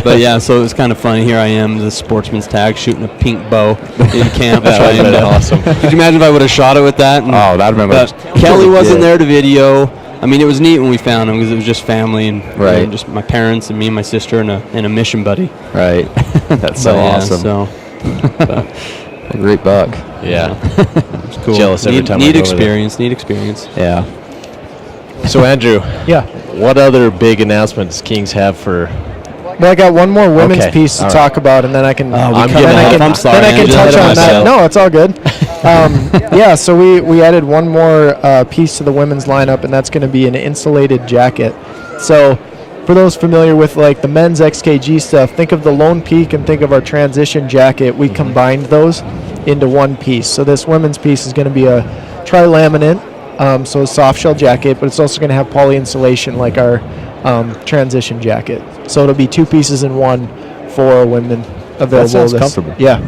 E: But yeah, so it was kind of funny. Here I am, the sportsman's tag, shooting a pink bow in camp.
B: That would've been awesome.
E: Could you imagine if I would have shot it with that? And,
C: Oh, that would have
E: but
C: been.
E: Kelly wasn't
C: Yeah.
E: there to video. I mean, it was neat when we found him because it was just family and
C: Right.
E: just my parents and me and my sister and a mission buddy.
C: Right. That's so
E: But yeah,
C: awesome.
E: So
C: A great buck.
B: Yeah.
E: it's cool.
B: Jealous every time I
E: Neat
B: go over there.
E: experience. Neat experience.
C: Yeah.
B: So, Andrew,
D: Yeah.
B: what other big announcements Kings have for...
D: Well, I got one more women's
B: Okay,
D: piece to
B: all right.
D: talk about, and then I can.
E: I'm
D: then
E: giving
D: I
E: up.
D: can,
E: I'm sorry,
D: then I can
E: Andrew.
D: touch
B: Ahead of
D: on that.
B: myself.
D: No, it's all good. Yeah, so we added one more piece to the women's lineup, and that's going to be an insulated jacket. So, for those familiar with like the men's Xkg stuff, think of the Lone Peak and think of our transition jacket. We combined those into one piece. So this women's piece is going to be a tri-laminate, so a soft shell jacket, but it's also going to have poly insulation like our transition jacket. So it'll be two pieces in one for women available.
A: sounds comfortable.
D: Yeah.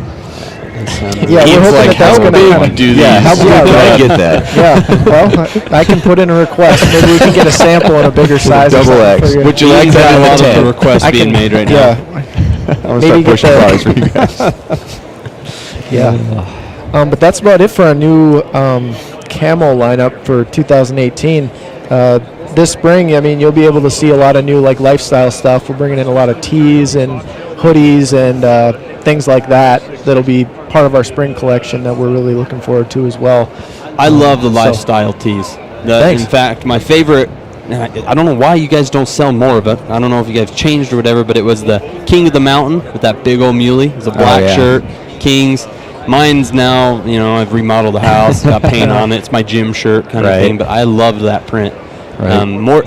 D: Yeah,
B: Ian's
D: we're hoping
B: like,
D: that that's
B: how
D: going
B: big
D: to
B: do
A: Yeah,
B: these?
A: how big
D: Yeah,
A: can I
D: right.
A: get that?
D: Yeah, well, I can put in a request. Maybe we can get a sample in a bigger size. or
A: double
D: something
A: X.
D: for you.
B: Would you like
E: Ian's
B: that
E: got
B: in
E: a
B: the
E: lot of
B: tent?
E: requests
D: I
E: being
D: can-
E: made right now.
D: Yeah,
A: I'm gonna
D: Maybe
A: start
D: get
A: pushing
D: the-
A: products for you guys.
D: yeah. But that's about it for our new Camo lineup for 2018. This spring, I mean, you'll be able to see a lot of new like lifestyle stuff. We're bringing in a lot of tees and hoodies and things like that. That'll be part of our spring collection that we're really looking forward to as well.
E: I love the
D: So-
E: lifestyle tees.
D: Thanks.
E: In fact, my favorite, I don't know why you guys don't sell more of it. I don't know if you guys changed or whatever, but it was the King of the Mountain with that big old muley. It's a black
C: yeah.
E: shirt, Kings. Mine's now, I've remodeled the house, got paint on it. It's my gym shirt kind of
C: Right.
E: thing, but I loved that print.
C: Right.
E: I'm more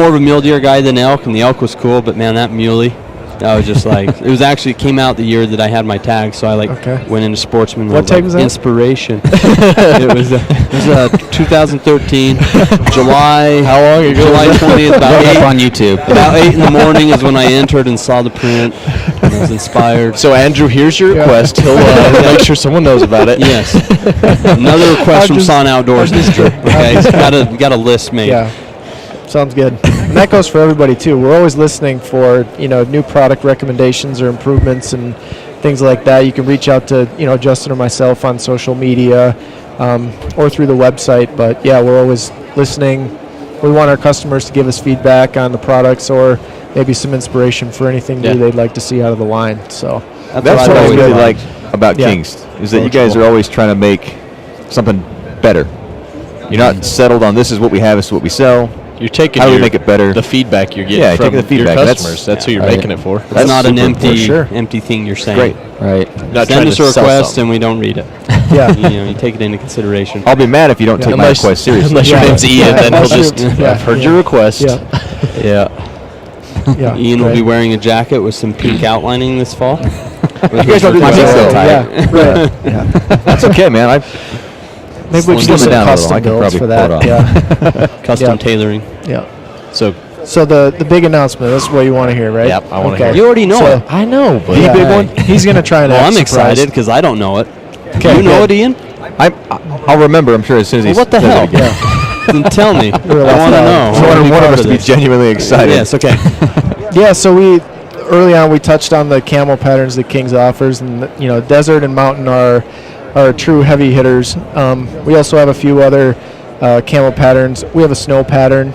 E: of a mule deer guy than elk, and the elk was cool, but man, that muley, that was just like, it came out the year that I had my tag, so I
D: Okay.
E: went into Sportsman.
D: What
E: with,
D: tag was that?
E: Inspiration. it was 2013. July.
B: How long ago?
E: July 20th.
C: Look up on
E: About
C: YouTube.
E: about 8 in the morning is when I entered and saw the print. And I was inspired.
B: So, Andrew, here's your request. He'll make sure someone knows about it.
E: Yes. Another request from
D: just-
E: Sahn Outdoors this trip. Okay, got a list made.
D: Yeah, sounds good. And that goes for everybody too. We're always listening for new product recommendations or improvements and things like that. You can reach out to Justin or myself on social media or through the website. But yeah, we're always listening. We want our customers to give us feedback on the products or maybe some inspiration for anything new they'd like to see out of the line. So
A: That's
E: what
A: what
E: I
A: I
E: always
A: really
E: like.
A: like about
D: Yeah.
A: Kings is that you guys are always trying to make something better. You're not settled on this is what we have, this is what we sell.
B: You're taking
A: How do we
B: your-
A: make it better?
B: the feedback you're getting
A: Yeah,
B: from
A: taking the feedback.
B: your
A: That's-
B: customers. That's who you're
C: right.
B: making it for.
E: It's
A: That's
E: not an
A: super
E: empty
D: sure.
E: empty thing you're saying.
A: Great.
C: Right.
B: Not trying
E: Send us
B: to
E: a
B: sell
E: request
B: something.
E: and we don't read it.
D: yeah.
E: You take it into consideration.
A: I'll be mad if you don't take my
B: Unless,
A: request seriously.
B: unless your
D: Yeah.
B: name's Ian,
D: Yeah,
B: then he'll
D: that's
B: just,
D: true. Yeah,
B: I've heard
D: yeah.
B: your request.
D: Yeah.
B: Yeah.
D: Yeah.
E: Ian will
D: right.
E: be wearing a jacket with some pink outlining this fall.
A: You guys don't do the
C: Might be
A: same
C: so
A: thing.
C: tight.
D: Yeah, right. Yeah.
A: That's okay, man.
D: Maybe we
A: Slim
D: should do
A: it
D: some
A: down a little.
D: custom
A: I can
D: builds
A: probably
D: for
A: pull it
D: that.
A: off.
D: Yeah.
E: Custom
D: Yeah.
E: tailoring.
D: Yeah.
B: So,
D: So the big announcement. That's what you want to hear, right?
B: Yep, I wanna hear it.
E: You already know
D: So-
E: it.
B: I know, but
D: Yeah,
A: big one?
D: He's gonna try and.
E: Well,
D: act
E: I'm
D: surprised.
E: excited because I don't know it.
D: Okay,
E: You know
D: good.
E: it, Ian?
A: I'll remember, I'm sure, as soon as he
E: Well, what the
A: says it
E: hell?
A: again.
E: Then tell me. I
D: Really
E: want to
D: proud.
E: know.
A: So
E: I wanna be
A: one of
E: part
A: us to be
E: this.
A: genuinely excited.
E: Yes, okay.
D: Yeah. So we early on we touched on the Camel patterns that Kings offers, and desert and mountain are true heavy hitters. We also have a few other Camel patterns. We have a snow pattern,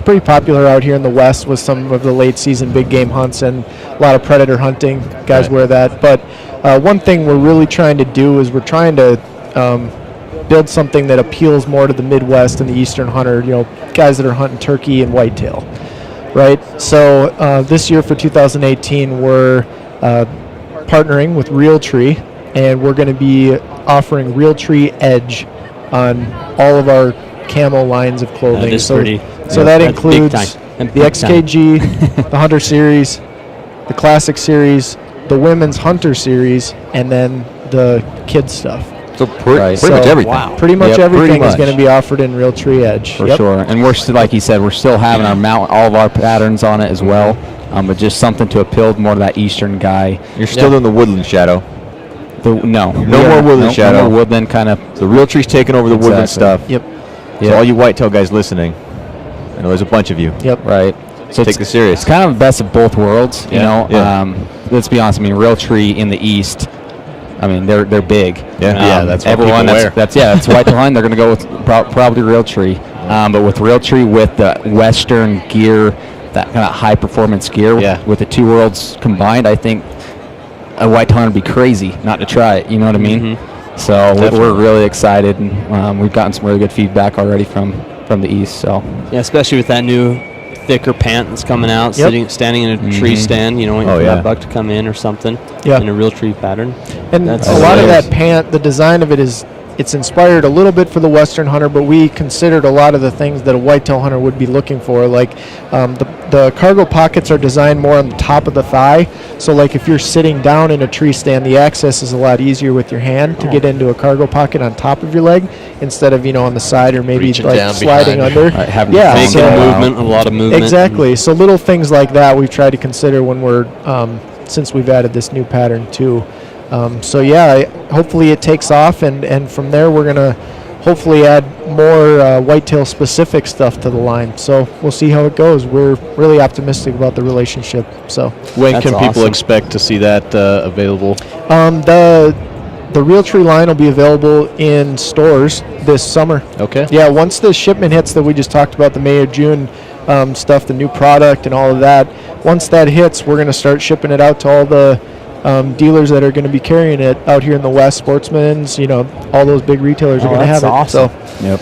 D: pretty popular out here in the West with some of the late season big game hunts and a lot of predator hunting. Guys wear that. But one thing we're really trying to do is we're trying to build something that appeals more to the Midwest and the Eastern hunter, guys that are hunting turkey and whitetail, right? So this year for 2018, we're partnering with Realtree, and we're going to be offering Realtree Edge on all of our Camo lines of clothing.
E: That is pretty.
D: So that
E: that's
D: includes
E: big time.
D: the Xkg, the Hunter Series, the Classic Series, the Women's Hunter Series, and then the kids stuff.
A: So pretty much
D: So,
A: everything.
E: wow.
D: Pretty much
C: Yep,
D: everything
C: pretty
D: is
C: much.
D: going to be offered in Realtree Edge.
C: For
D: Yep.
C: sure. And we're still, like you said, we're still having all of our patterns on it as well. But just something to appeal more to that Eastern guy.
A: You're still doing the woodland shadow.
C: No
A: more woodland shadow.
C: No more woodland kind of.
A: The Realtree's taking over the woodland
C: Exactly.
A: stuff.
D: Yep.
A: So all you whitetail guys listening, I know there's a bunch of you.
D: Yep.
C: Right. So
A: Take this serious.
C: It's kind of the best of both worlds, you know.
A: Yeah.
C: Let's be honest. I mean, Realtree in the East. I mean, they're big.
A: Yeah.
B: That's what
C: everyone.
B: people
C: That's
B: wear.
C: that's whitetail hunting. They're going to go with probably Realtree. But with Realtree, with the Western gear, that kind of high performance gear,
B: Yeah.
C: with the two worlds combined, I think a whitetail hunter would be crazy not to try it. You know what I mean? So we're really excited, and we've gotten some really good feedback already from the East. So
E: Yeah, especially with that new thicker pant that's coming out, standing in a tree stand, waiting for that buck to come in or something in a Realtree pattern.
D: And
E: That's
D: a lot of
E: hilarious.
D: that pant, the design of it it's inspired a little bit for the Western hunter, but we considered a lot of the things that a whitetail hunter would be looking for. Like the cargo pockets are designed more on the top of the thigh. So like if you're sitting down in a tree stand, the access is a lot easier with your hand to get into a cargo pocket on top of your leg instead of, on the side or maybe
B: Reaching
D: like
B: down
D: sliding
B: behind.
D: under.
C: Right, having
D: Yeah,
C: the
E: Making
D: so-
E: a lot of movement.
D: Exactly. So little things like that we've tried to consider when we're since we've added this new pattern too. Hopefully it takes off, and from there we're gonna hopefully add more whitetail specific stuff to the line. So we'll see how it goes. We're really optimistic about the relationship. So
B: When
E: That's
B: can people
E: awesome.
B: expect to see that available?
D: the Realtree line will be available in stores this summer.
B: Okay.
D: Yeah, once the shipment hits that we just talked about, the May or June stuff, the new product and all of that, once that hits, we're going to start shipping it out to all the dealers that are going to be carrying it out here in the West. Sportsman's, all those big retailers are going to have
E: that's
D: it.
E: awesome.
C: yep.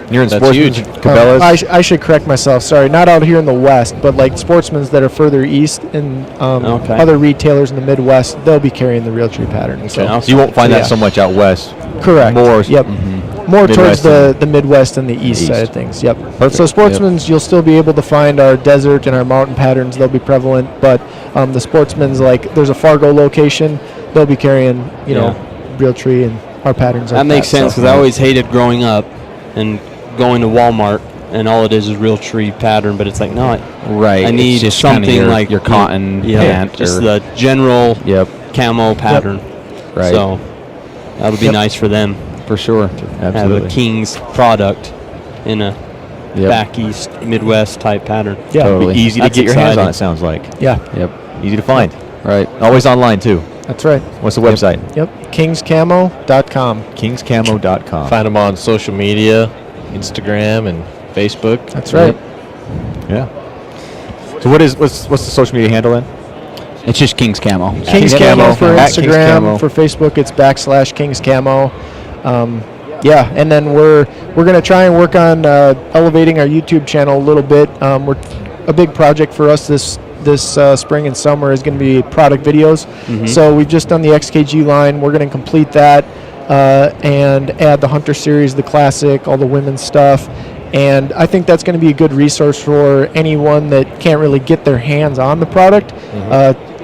A: You're in
B: That's
A: Sportsman,
B: huge.
A: Cabela's.
D: I should correct myself. Sorry, not out here in the West, but like Sportsman's that are further east and
E: Okay.
D: other retailers in the Midwest, they'll be carrying the Realtree pattern. So.
E: Okay.
A: So you won't find
D: Yeah.
A: that so much out west.
D: Correct.
A: More.
D: Yep. More
A: Midwest
D: towards the Midwest and the East
A: East.
D: side of things. Yep.
A: Perfect.
D: So Sportsman's, you'll still be able to find our desert and our mountain patterns. They'll be prevalent, but the Sportsman's, like there's a Fargo location, they'll be carrying Realtree and our patterns.
E: That
D: like
E: makes sense
D: so.
E: because I always hated growing up and going to Walmart and all it is Realtree pattern, but it's like no,
C: Right.
E: I
C: It's
E: need
C: just kinda
E: something like
C: your cotton pant.
E: just
C: or,
E: the general
C: Yep.
E: camo pattern.
C: Right.
E: So that'll be
D: Yep.
E: nice for them.
C: For sure.
E: Have a
A: Absolutely.
E: King's product in a
C: Yep.
E: back east Midwest type pattern.
D: Yeah.
C: Totally.
A: Be easy to
E: That's
A: get your hands on,
E: exciting.
A: it sounds like.
D: Yeah,
C: Yep.
A: Easy to find.
C: Right.
A: Always online, too.
D: that's right.
A: What's the website?
D: Yep. KingsCamo.com.
A: Kingscamo.com.
B: Find them on social media, Instagram and Facebook.
D: That's right.
A: Yeah. So what's the social media handle then?
C: It's just King's Camo.
D: King's
A: King's
D: Camo
A: Camo.
D: for
A: At King's
D: Instagram.
A: Camo.
D: For Facebook, it's /King's Camo. And then we're going to try and work on elevating our YouTube channel a little bit. We're a big project for us this spring and summer is going to be product videos. So we've just done the Xkg line. We're going to complete that and add the Hunter Series, the Classic, all the women's stuff. And I think that's going to be a good resource for anyone that can't really get their hands on the product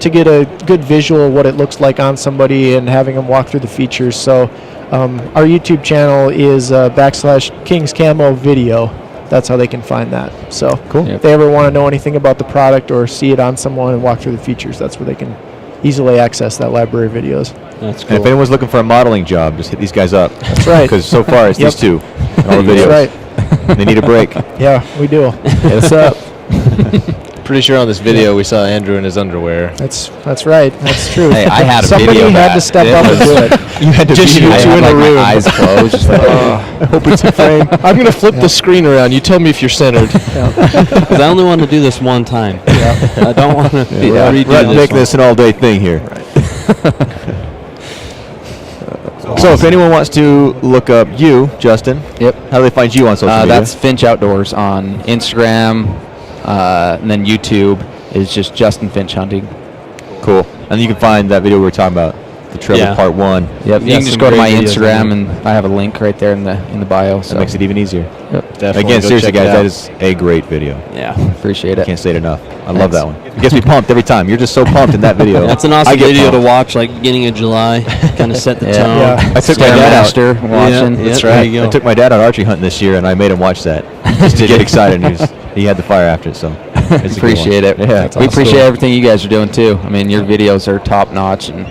D: to get a good visual of what it looks like on somebody and having them walk through the features. So our YouTube channel is /King's Camo video. That's how they can find that. So
A: Cool.
D: if they ever want to know anything about the product or see it on someone and walk through the features, that's where they can easily access that library of videos.
E: That's
A: And
E: cool.
A: if anyone's looking for a modeling job, just hit these guys up.
D: That's right.
A: Because so far it's these two. And all the videos.
D: That's right.
A: They need a break.
D: Yeah, we do.
C: Hit us up.
B: Pretty sure on this video we saw Andrew in his underwear.
D: That's right. That's true.
C: Hey, I had a
D: Somebody
C: video of
D: had
C: that.
D: to step
C: It
D: up and
C: was-
D: do it.
A: You had to
B: Just
A: be
B: you
A: there.
C: I
B: two
C: had
B: in a
C: like
B: room.
C: my eyes closed, just like,
A: I hope it's a frame.
B: I'm going to flip the screen around. You tell me if you're centered.
E: Because I only want to do this one time. I don't want to redo
A: We're
E: this
A: making
E: one.
A: this an all-day thing here. So if anyone wants to look up you, Justin,
C: yep.
A: how do they find you on social media?
C: That's Finch Outdoors on Instagram, and then YouTube is just Justin Finch Hunting.
A: Cool. And you can find that video we were talking about, the Treble
E: Yeah.
A: Part 1.
C: Yep.
E: Yeah,
C: You can just
E: some
C: go to my
E: great videos on
C: Instagram,
E: there.
C: and I have a link right there in the bio. So
A: That makes it even easier.
B: Definitely
A: Again,
B: go
A: seriously,
B: check it
A: guys,
B: out.
A: that is a great video.
E: Yeah.
C: appreciate it.
A: Can't say it enough. I love
C: Thanks.
A: that one. It gets me pumped every time. You're just so pumped in that video.
E: That's an
A: I
E: awesome
A: get
E: video to
A: pumped.
E: watch, like beginning of July. Kind of set the
C: Yeah.
E: tone.
D: Yeah.
A: I took my dad out.
C: Stairmaster watching.
E: Yeah.
B: That's
E: there
B: right.
E: you go.
A: I took my dad out archery hunting this year, and I made him watch that just to get excited. And he had the fire after it, so it's a good
C: Appreciate
A: one.
C: it.
A: Yeah,
C: we appreciate everything you guys are doing too. I mean, your videos are top notch, and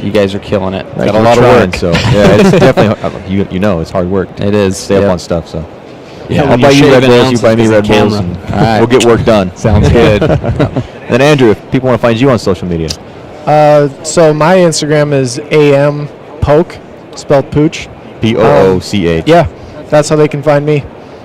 C: you guys are killing it.
A: Got a lot of work, so yeah, it's definitely you know it's hard work.
C: It is.
A: Stay up on stuff. So
E: Yeah,
A: I'll
E: when
A: buy you
E: shave
A: Red
E: an
A: Bulls, you
E: ounce,
A: buy me
E: it's a
A: Red Bulls,
E: camera.
A: and
C: All right.
A: we'll get work done.
C: Sounds good.
A: Then Andrew, if people want to find you on social media,
D: So my Instagram is ampoke, spelled Pooch.
A: POOCH.
D: Yeah, that's how they can find me.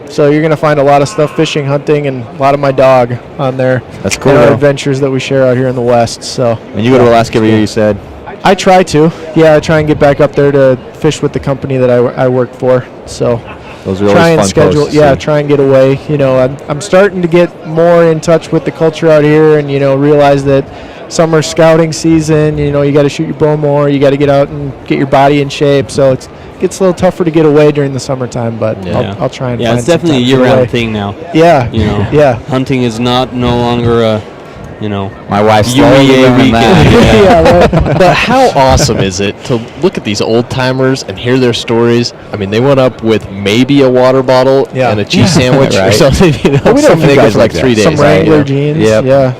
D: So you're going to find a lot of stuff, fishing, hunting, and a lot of my dog on there.
A: That's cool,
D: And our
A: though.
D: adventures that we share out here in the West. So
A: And you go to Alaska every year, you said.
D: I try to. Yeah, I try and get back up there to fish with the company that I work for. So
A: Those are
D: try
A: always
D: and
A: fun
D: schedule.
A: posts,
D: Yeah,
A: so.
D: try and get away. You know, I'm starting to get more in touch with the culture out here, and realize that summer scouting season. You got to shoot your bow more. You got to get out and get your body in shape. So it gets a little tougher to get away during the summertime, but
E: Yeah.
D: I'll try and
E: Yeah,
D: find
E: it's
D: some
E: definitely a
D: time to get away.
E: year-round thing now.
D: Yeah,
E: You know.
D: yeah.
E: Hunting is no longer a,
C: My wife's
E: UEA
C: slowly learning
E: weekend.
C: that.
D: Yeah, right.
B: But how awesome is it to look at these old timers and hear their stories? I mean, they went up with maybe a water bottle
D: Yeah.
B: and a cheese sandwich or
C: Right.
B: something.
A: we don't
B: Something they
A: have
B: go
A: guys
B: for like
A: like
B: 3
A: that.
B: days.
D: Some Wrangler
B: right?
D: jeans.
C: Yep.
D: Yeah.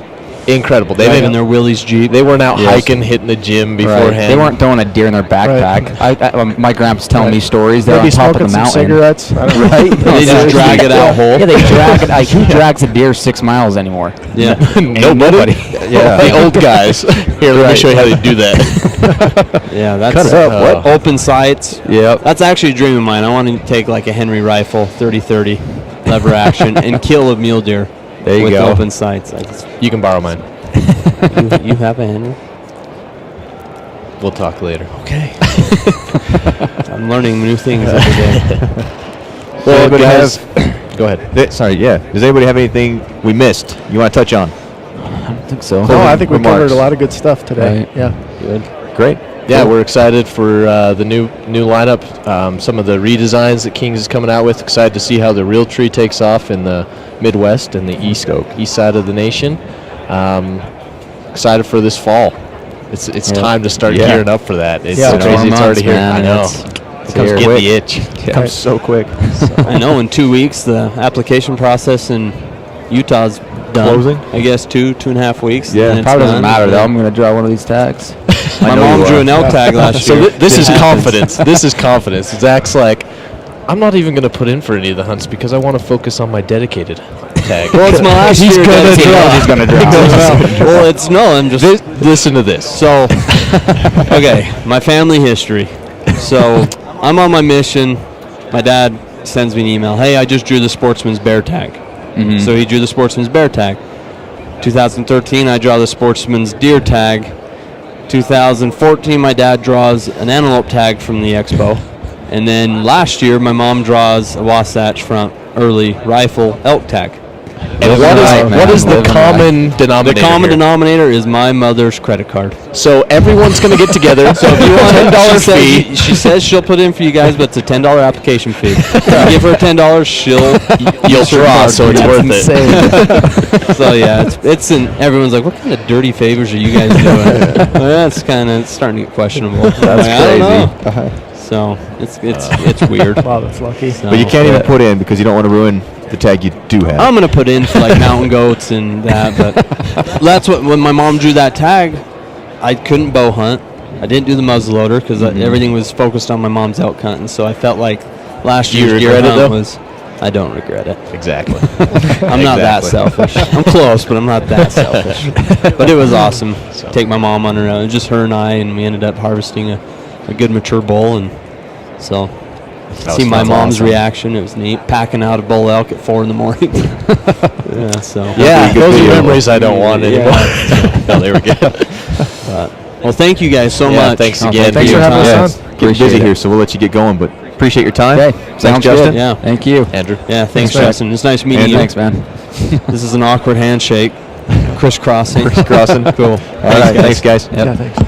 B: Incredible. They
E: driving
B: didn't.
E: their Willys Jeep.
B: They weren't out
C: Yes.
B: hiking, hitting the gym
C: Right.
B: beforehand.
C: They weren't throwing a deer in their backpack. My grandpa's telling me stories. They're
D: Maybe
C: on top of
D: smoking
C: the
D: some
C: mountain.
D: cigarettes. I don't know.
C: Right?
E: They just drag it out whole.
C: Yeah, they drag it. Like, who drags a deer 6 miles anymore?
E: Yeah.
B: Nobody.
A: Yeah.
B: Hey, old guys. Here, let me show you how they do that.
E: Yeah, that's
A: Cut it up,
B: what?
E: open sights.
C: Yep.
E: That's actually a dream of mine. I want to take like a Henry rifle, 30-30, lever action, and kill a mule deer
A: There you
E: with
A: go.
E: open sights.
B: You can borrow mine.
E: You have a Henry?
B: We'll talk later.
E: Okay. I'm learning new things every day.
B: Well,
A: anybody
B: guys,
A: have?
B: go ahead.
A: Sorry, yeah. Does anybody have anything we missed you want to touch on?
C: I think so.
D: No, I think we
A: Remarks.
D: covered a lot of good stuff today.
C: Right.
D: Yeah.
A: Great.
B: Yeah, we're excited for the new lineup. Some of the redesigns that Kings is coming out with. Excited to see how the Realtree takes off in the Midwest and the east side of the nation. Excited for this fall. It's time to start
A: Yeah.
B: gearing up for that. It's
D: Yeah,
B: crazy. It's already here.
C: man.
B: I know.
C: It's
B: It comes
C: here.
B: get the itch.
A: It comes so quick.
E: I know in 2 weeks the application process in Utah's done.
A: Closing?
E: I guess 2.5 weeks.
A: Yeah,
E: and it's
C: Probably doesn't
E: done.
C: matter though. I'm gonna draw one of these tags.
E: My
A: know
E: mom
A: you
E: drew
A: are.
E: an elk tag last
B: So
E: year.
B: this is
E: It happens.
B: confidence. This is confidence. Zach's like, I'm not even going to put in for any of the hunts because I want to focus on my dedicated tag.
E: Well, it's my last
B: He's
E: year.
B: gonna
E: dedicated.
B: draw.
C: He's gonna draw.
E: Well, it's no. I'm just
B: Listen to this.
E: so. Okay, my family history. So I'm on my mission. My dad sends me an email. Hey, I just drew the Sportsman's bear tag. So he drew the Sportsman's bear tag. 2013, I draw the Sportsman's deer tag. 2014, my dad draws an antelope tag from the Expo. And then last year, my mom draws a Wasatch Front early rifle elk tag.
B: And what is the common
E: The
B: denominator?
E: common
B: here?
E: denominator is my mother's credit card.
B: So everyone's going to get together. So if you want $10 fee,
E: She says she'll put in for you guys, but it's a $10 application fee. If you give her $10,
B: you'll
E: use her
B: draw,
E: card.
B: so it's
E: Yeah.
B: worth it.
E: So yeah, it's everyone's like, what kind of dirty favors are you guys doing? Well, it's starting to get questionable.
A: That's
E: I don't
A: crazy.
E: know. So it's weird.
D: Wow, that's lucky.
E: So,
A: But you can't even put in because you don't want to ruin the tag you do have.
E: I'm gonna put in for like mountain goats and that, but that's what when my mom drew that tag, I couldn't bow hunt. I didn't do the muzzleloader because everything was focused on my mom's elk hunt, and so I felt like last
B: Do you
E: year's deer
B: regret it,
E: hunt
B: though?
E: was. I don't regret it.
B: Exactly.
E: I'm not that selfish. I'm close, but I'm not that selfish. But it was awesome. Take my mom on her own. Just her and I, and we ended up harvesting a good mature bull. And so see my mom's reaction. It was neat. Packing out a bull elk at 4 in the morning. Yeah, so.
B: Yeah, those are memories I don't want anymore. No, they were good.
E: Well, thank you guys so much.
B: Thanks again.
D: Thanks for having us on.
A: Getting busy here, so we'll let you get going, but appreciate your time.
C: Okay,
A: Thanks,
C: sounds
A: Justin.
C: good.
E: Yeah.
C: Thank you.
B: Andrew.
E: Yeah, thanks,
D: man.
E: Justin. It's nice meeting you.
C: Thanks, man.
E: This is an awkward handshake. Crisscrossing.
A: Crossing. Cool. All right. Thanks, guys.
C: Yep.
D: Yeah, thanks.